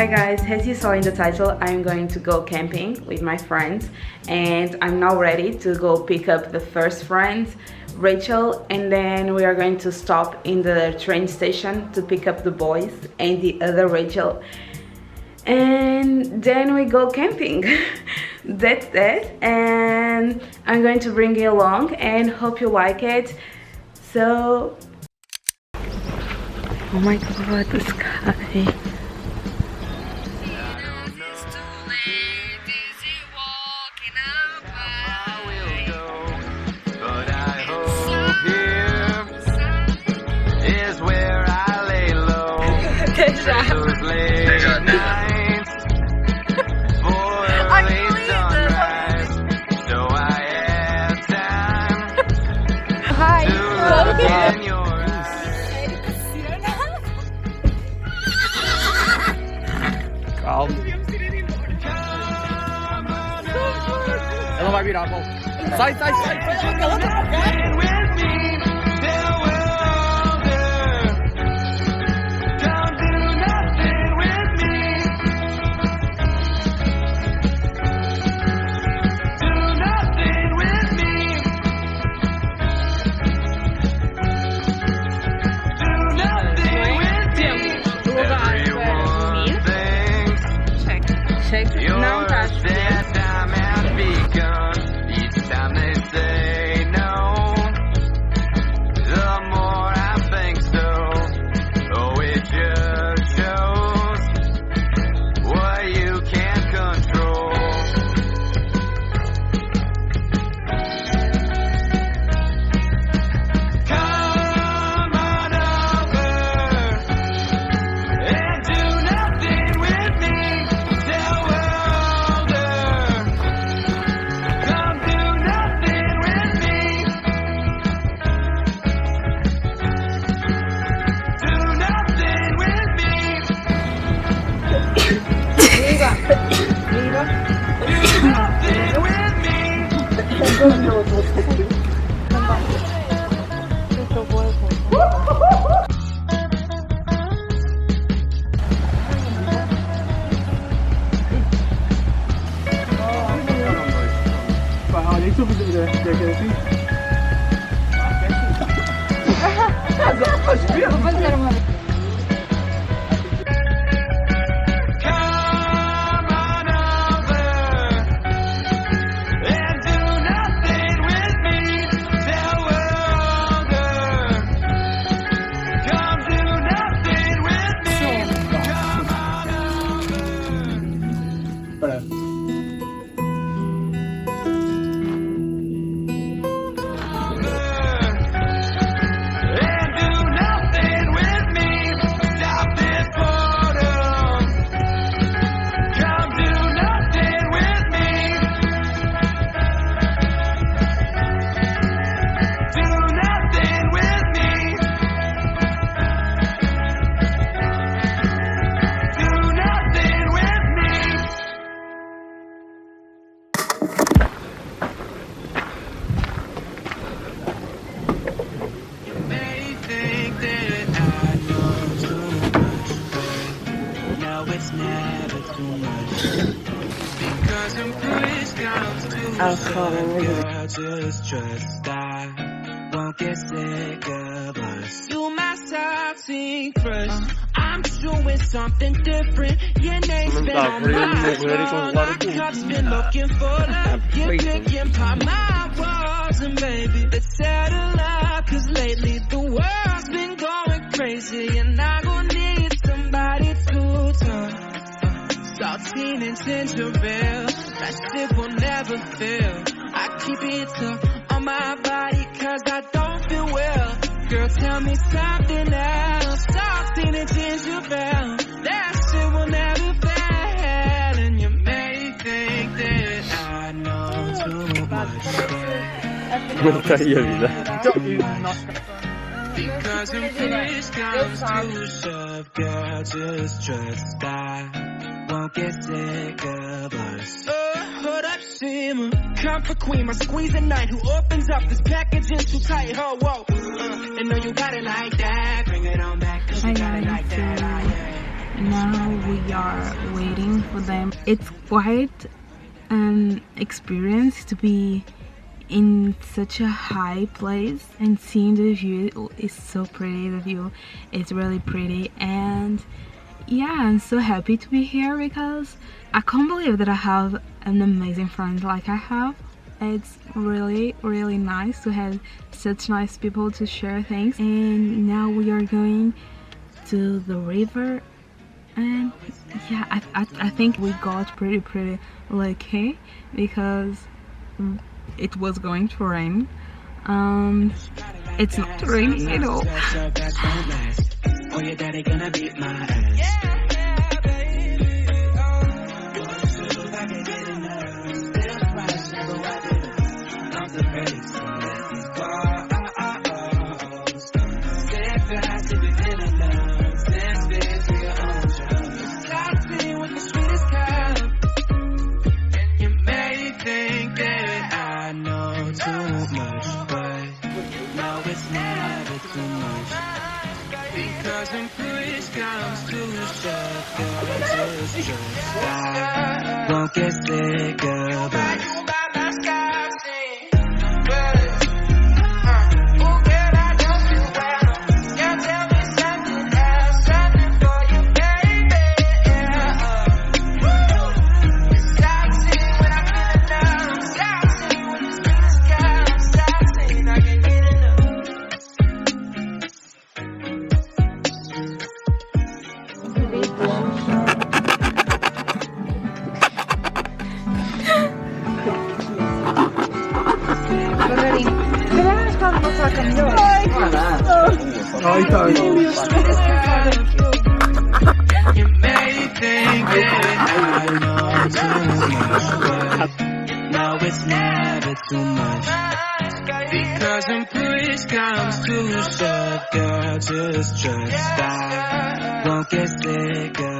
Hi guys, as you saw in the title, I'm going to go camping with my friends and I'm now ready to go pick up the first friend, Rachel, and then we are going to stop in the train station to pick up the boys and the other Rachel, and then we go camping. That's that, and I'm going to bring you along and hope you like it. So, oh my god, the sky. Calma. Ela vai virar, bom. Sai, sai, sai. Não tá. Just trust I won't get sick of us. You my salty crush. I'm doing something different. Your name's been on my phone. My cup's been looking for love. You're picking pop my walls, and baby, let's settle up. Cause lately the world's been going crazy, and I gon' need somebody to talk. Saltine and ginger ale, that shit will never fail. I keep it tough on my body cause I don't feel well. Girl, tell me something else. Saltine and ginger ale, that shit will never fail. And you may think that I know too much. Because when push comes to shove, girl, just trust I won't get sick of us. Hold up, simmer. Comfort queen, my squeeze at night. Who opens up this packaging too tight? Oh, whoa. And know you got it like that. Bring it on back, cause you got it like that. Yeah. now we are waiting for them. It's quite an experience to be in such a high place and seeing the view is so pretty. The view is really pretty, and yeah, I'm so happy to be here because I can't believe that I have an amazing friend like I have. It's really nice to have such nice people to share things. And now we are going to the river, and yeah, I think we got pretty lucky because it was going to rain. It's not raining at all. Oh, your daddy gonna beat my ass. Because when push comes to shove, I won't get sick of us. Ay, tá. You may think that I know too much, but no, it's never too much. Because when push comes to shove, girl, just trust. I won't get sick of